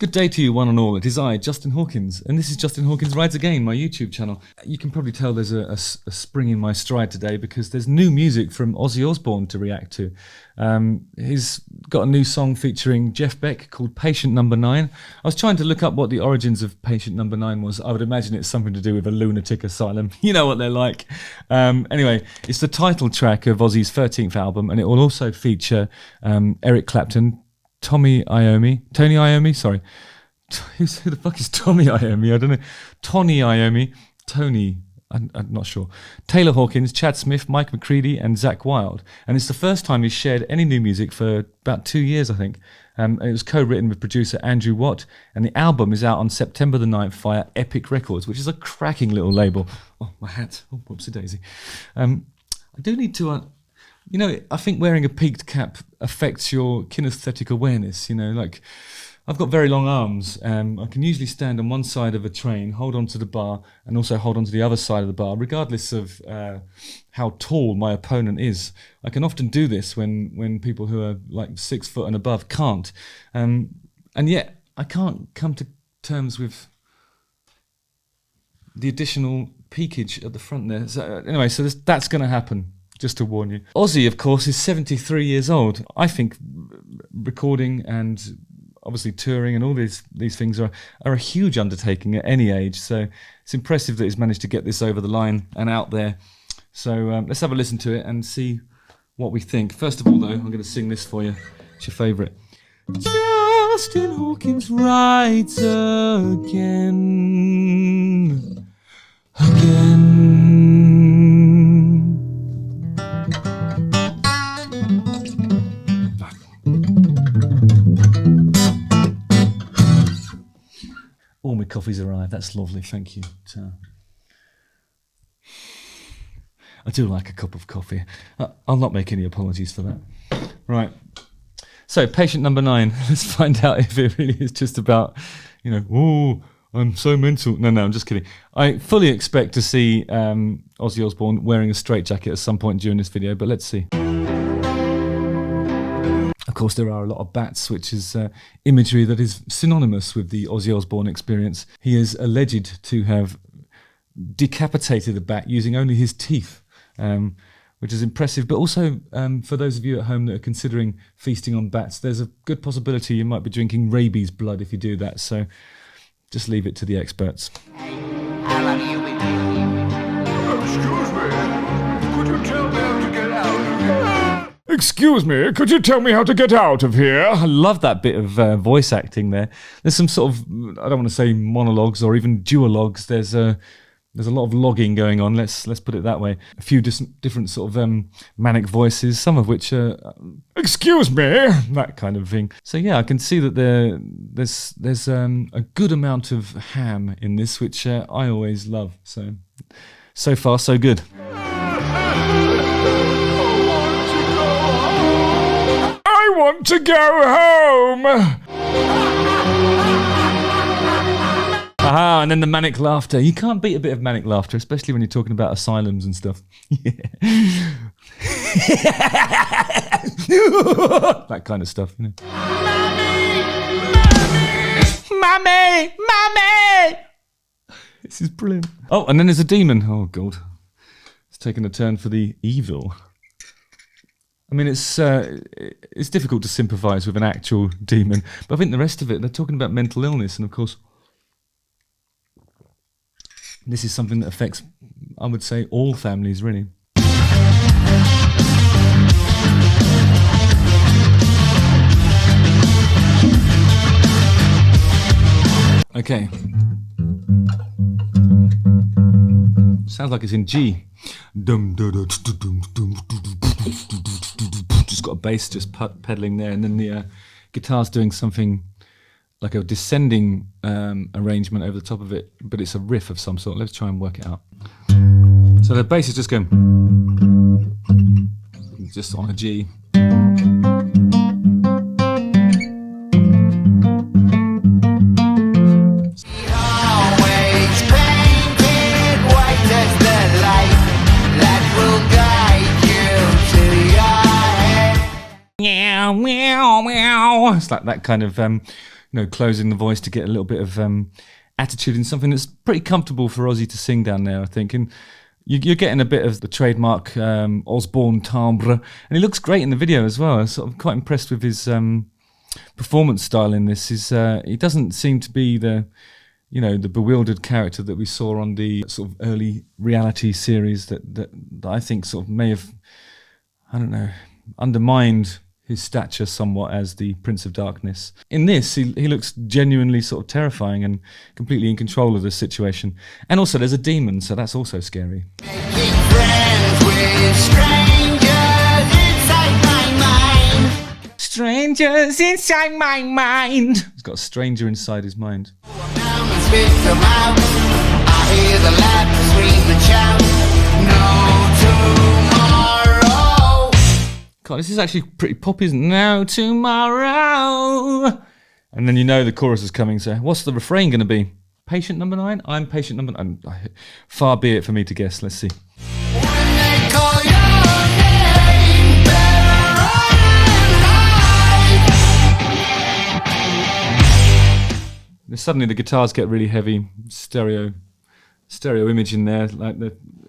Good day to you, one and all. It is I, Justin Hawkins, and this is Justin Hawkins Rides Again, my YouTube channel. You can probably tell there's a spring in my stride today because there's new music from Ozzy Osbourne to react to. He's got a new song featuring Jeff Beck called Patient Number 9. I was trying to look up what the origins of Patient Number 9 was. I would imagine it's something to do with a lunatic asylum. You know what they're like. Anyway, it's the title track of Ozzy's 13th album, and it will also feature Eric Clapton, Tony Iommi, sorry. Who the fuck is Tommy Iommi? I don't know. Tony, I'm not sure. Taylor Hawkins, Chad Smith, Mike McCready, and Zakk Wylde. And it's the first time he's shared any new music for about 2 years, I think. And it was co-written with producer Andrew Watt, and the album is out on September the 9th via Epic Records, which is a cracking little label. Oh, my hat. Oh, whoopsie daisy. I do need to... You know, I think wearing a peaked cap affects your kinesthetic awareness. You know, like I've got very long arms. I can usually stand on one side of a train, hold on to the bar, and also hold on to the other side of the bar, regardless of how tall my opponent is. I can often do this when people who are like 6 foot and above can't. And yet I can't come to terms with the additional peakage at the front there. So, anyway, so that's going to happen. Just to warn you. Ozzy, of course, is 73 years old. I think recording and obviously touring and all these things are a huge undertaking at any age. So it's impressive that he's managed to get this over the line and out there. So let's have a listen to it and see what we think. First of all, though, I'm going to sing this for you. It's your favourite. Justin Hawkins rides again. All my coffee's arrived. That's lovely. Thank you. I do like a cup of coffee. I'll not make any apologies for that. Right. So, patient number 9. Let's find out if it really is just about, you know, oh, I'm so mental. No, I'm just kidding. I fully expect to see Ozzy Osbourne wearing a straitjacket at some point during this video, but let's see. Of course, there are a lot of bats, which is imagery that is synonymous with the Ozzy Osbourne experience. He is alleged to have decapitated a bat using only his teeth, which is impressive. But also, for those of you at home that are considering feasting on bats, there's a good possibility you might be drinking rabies blood if you do that. So just leave it to the experts. Excuse me, could you tell me how to get out of here? I love that bit of voice acting there. There's some sort of, I don't want to say monologues or even duologues. There's a lot of logging going on, let's put it that way. A few different sort of manic voices, some of which are, excuse me, that kind of thing. So yeah, I can see that there's a good amount of ham in this, which I always love. So far, so good. I want to go home! Aha, and then the manic laughter. You can't beat a bit of manic laughter, especially when you're talking about asylums and stuff. Yeah. That kind of stuff, you know. Mommy! This is brilliant. Oh, and then there's a demon. Oh, God. It's taken a turn for the evil. I mean, it's difficult to sympathise with an actual demon, but I think the rest of it, they're talking about mental illness, and of course, this is something that affects, I would say, all families, really. Okay. Sounds like it's in G. Just got a bass just pedaling there, and then the guitar's doing something like a descending arrangement over the top of it, but it's a riff of some sort. Let's try and work it out. So the bass is just going just on a G. It's like that kind of closing the voice to get a little bit of attitude in something that's pretty comfortable for Ozzy to sing down there, I think. And you're getting a bit of the trademark Osbourne timbre, and he looks great in the video as well. I'm sort of quite impressed with his performance style in this. He doesn't seem to be the bewildered character that we saw on the sort of early reality series that I think sort of may have, I don't know, undermined his stature somewhat as the Prince of Darkness. In this, he looks genuinely sort of terrifying and completely in control of the situation. And also there's a demon, so that's also scary. Making friends with strangers inside my mind. Strangers inside my mind. He's got a stranger inside his mind. Spit them out. I hear the laughter, scream and shout. No tomorrow. God, this is actually pretty poppy, isn't it? No tomorrow. And then the chorus is coming, so what's the refrain going to be? Patient number 9? I'm patient number 9. Far be it for me to guess. Let's see. When they call your name, better run and hide. Suddenly the guitars get really heavy, stereo image in there,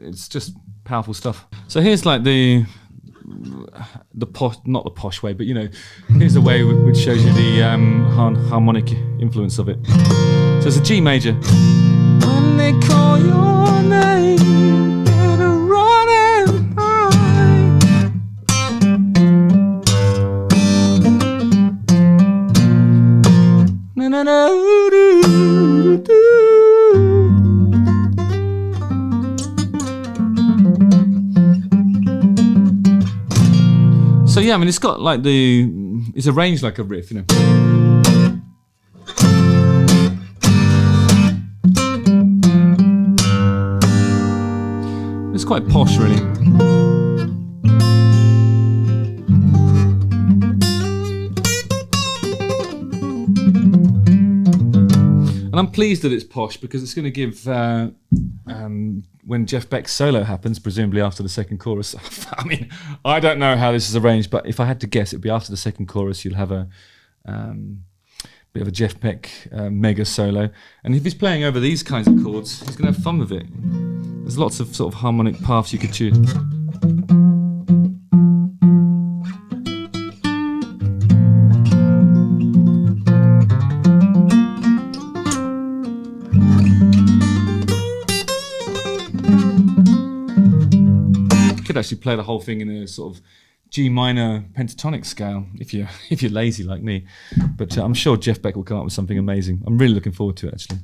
it's just powerful stuff. So here's like the posh, not the posh way, but here's a way which shows you the harmonic influence of it. So it's a G major. When they call your name, better run and hide. Na na na. So yeah, I mean, it's got like it's arranged like a riff, It's quite posh, really. And I'm pleased that it's posh because it's going to give, when Jeff Beck's solo happens, presumably after the second chorus. I mean, I don't know how this is arranged, but if I had to guess, it would be after the second chorus, you'll have a bit of a Jeff Beck mega solo. And if he's playing over these kinds of chords, he's going to have fun with it. There's lots of sort of harmonic paths you could choose. Actually play the whole thing in a sort of G minor pentatonic scale if you're lazy like me, but I'm sure Jeff Beck will come up with something amazing. I'm really looking forward to it, actually.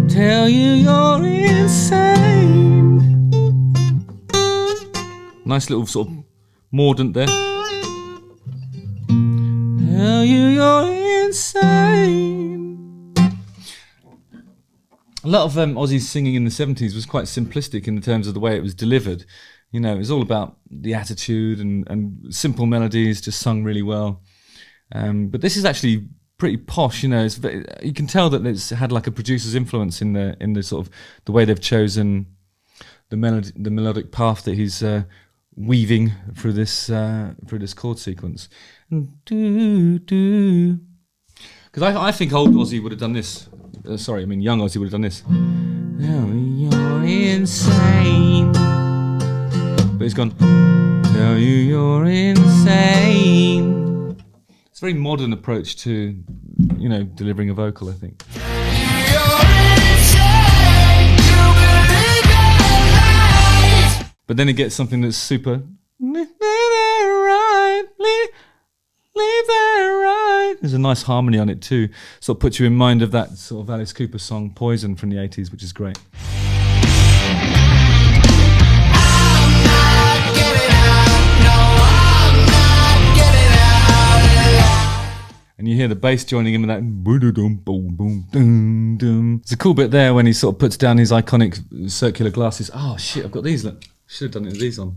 Tell you you're insane. Nice little sort of mordant there. Tell you you're insane. A lot of Ozzy's singing in the 70s was quite simplistic in terms of the way it was delivered. It was all about the attitude and simple melodies, just sung really well. But this is actually pretty posh. You can tell that it's had like a producer's influence in the sort of the way they've chosen the melodic path that he's weaving through this chord sequence. Because I think old Ozzy would have done this. Young Ozzy would have done this. Oh, you're insane. But he's gone. Tell you you're insane. It's a very modern approach to, delivering a vocal, I think. But then it gets something that's super. There's a nice harmony on it too. Sort of puts you in mind of that sort of Alice Cooper song Poison from the 80s, which is great. And you hear the bass joining in with that boom boom boom dum dum. It's a cool bit there when he sort of puts down his iconic circular glasses. Oh shit, I've got these. Look, should have done it with these on.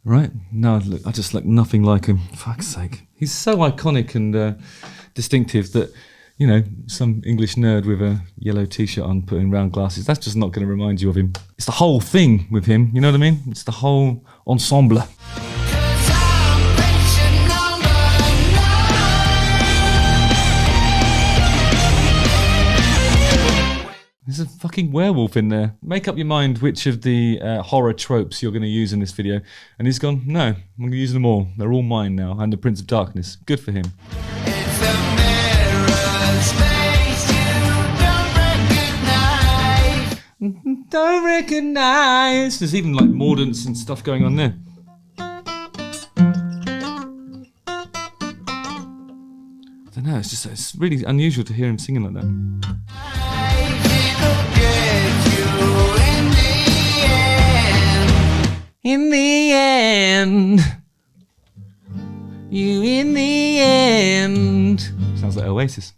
Right, no, I just look nothing like him. Fuck's sake. He's so iconic and distinctive that, you know, some English nerd with a yellow t-shirt on putting round glasses. That's just not going to remind you of him. It's the whole thing with him, you know what I mean? It's the whole ensemble. There's a fucking werewolf in there. Make up your mind which of the horror tropes you're going to use in this video. And he's gone, no, I'm going to use them all. They're all mine now. I'm the Prince of Darkness. Good for him. It's a mirror space you don't recognize. Don't recognise. There's even like mordants and stuff going on there. I don't know, it's really unusual to hear him singing like that. In the end, you in the end. Sounds like Oasis.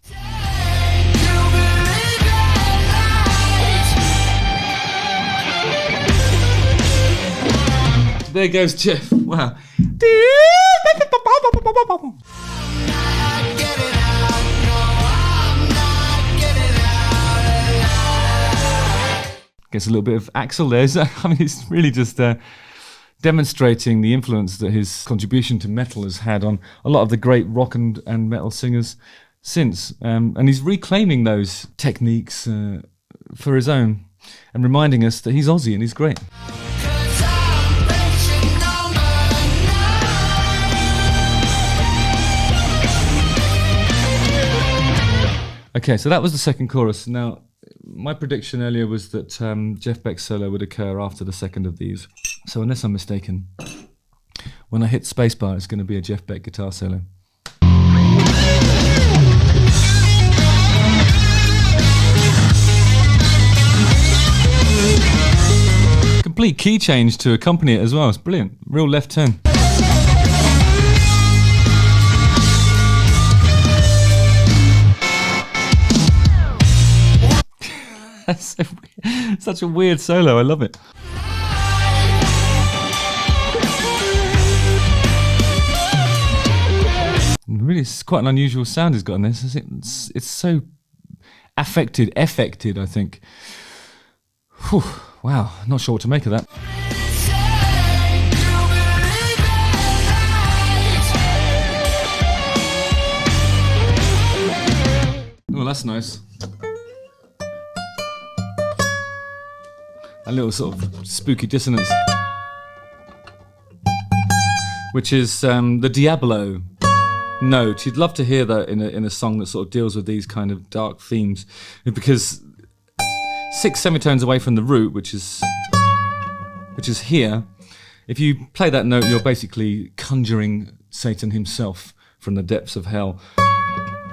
There goes Jeff. Wow. Gets a little bit of Axl there. I mean, it's really just demonstrating the influence that his contribution to metal has had on a lot of the great rock and metal singers since. And he's reclaiming those techniques for his own and reminding us that he's Ozzy and he's great. Okay, so that was the second chorus. Now, my prediction earlier was that Jeff Beck's solo would occur after the second of these. So unless I'm mistaken, when I hit spacebar, it's going to be a Jeff Beck guitar solo. Complete key change to accompany it as well. It's brilliant. Real left turn. That's so weird. Such a weird solo. I love it. Really, it's quite an unusual sound he's got in this. It's so affected, I think. Whew, wow, not sure what to make of that. Oh, that's nice. A little sort of spooky dissonance, which is the Diablo note. You'd love to hear that in a song that sort of deals with these kind of dark themes, because 6 semitones away from the root, which is here, if you play that note, you're basically conjuring Satan himself from the depths of hell.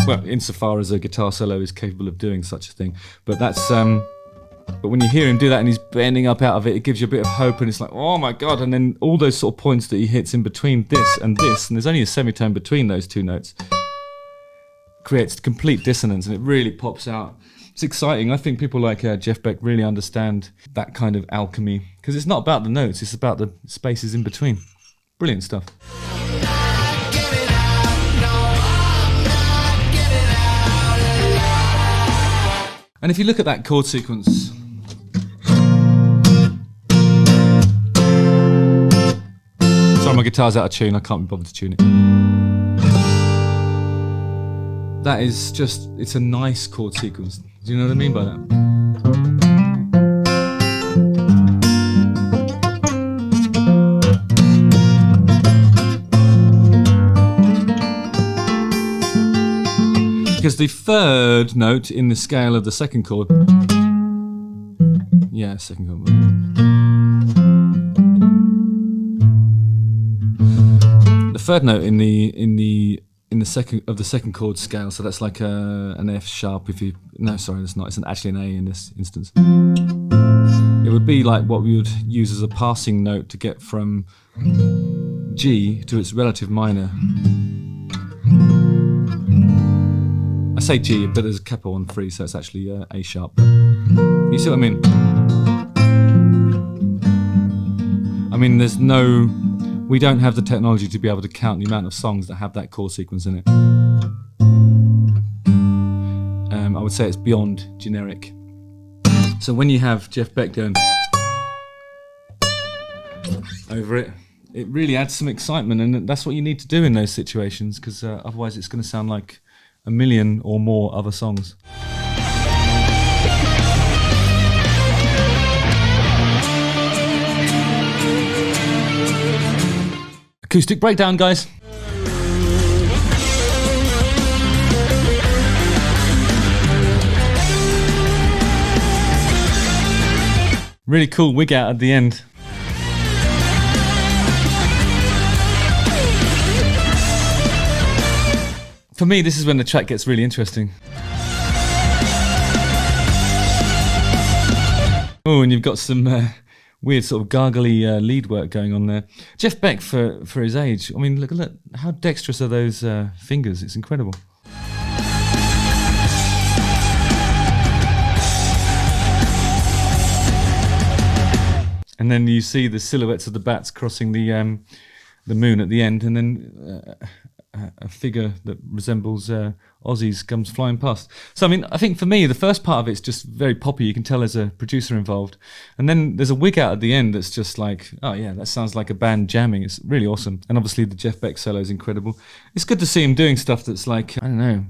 Well, insofar as a guitar solo is capable of doing such a thing, but that's but when you hear him do that and he's bending up out of it, it gives you a bit of hope, and it's like, oh my god. And then all those sort of points that he hits in between this, and there's only a semitone between those two notes, creates complete dissonance, and it really pops out. It's exciting. I think people like Jeff Beck really understand that kind of alchemy, because it's not about the notes, it's about the spaces in between. Brilliant stuff. And if you look at that chord sequence, sorry, my guitar's out of tune, I can't be bothered to tune it. That is just, it's a nice chord sequence. Do you know what I mean by that? Because the third note in the scale of the second chord, yeah, second chord. The third note in the second chord scale, so that's like an F sharp. That's not. It's actually an A in this instance. It would be like what we would use as a passing note to get from G to its relative minor. I say G, but there's a capo on 3, so it's actually A sharp. You see what I mean? I mean, we don't have the technology to be able to count the amount of songs that have that chord sequence in it. would say it's beyond generic. So when you have Jeff Beck going over it, it really adds some excitement, and that's what you need to do in those situations, because otherwise it's going to sound like a million or more other songs. Acoustic breakdown, guys. Really cool wig out at the end. For me, this is when the track gets really interesting. Oh, and you've got some weird sort of gargly lead work going on there. Jeff Beck, for his age, I mean, look how dexterous are those fingers. It's incredible. And then you see the silhouettes of the bats crossing the moon at the end, and then a figure that resembles Ozzy's comes flying past. So I mean, I think for me, the first part of it's just very poppy. You can tell there's a producer involved, and then there's a wig out at the end that's just like, oh yeah, that sounds like a band jamming. It's really awesome, and obviously the Jeff Beck solo is incredible. It's good to see him doing stuff that's like, I don't know,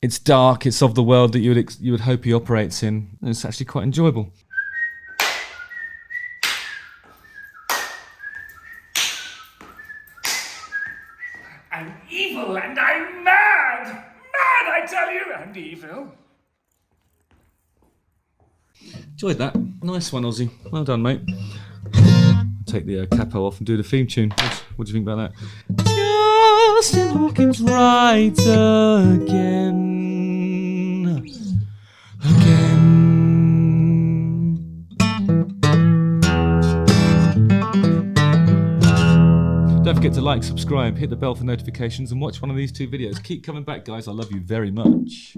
it's dark, it's of the world that you would hope he operates in. And it's actually quite enjoyable. I'm evil and I'm mad! Mad, I tell you, and evil. Enjoyed that. Nice one, Ozzy. Well done, mate. I'll take the capo off and do the theme tune. What do you think about that? Justin Hawkins right again. Don't forget to like, subscribe, hit the bell for notifications, and watch one of these two videos. Keep coming back, guys. I love you very much.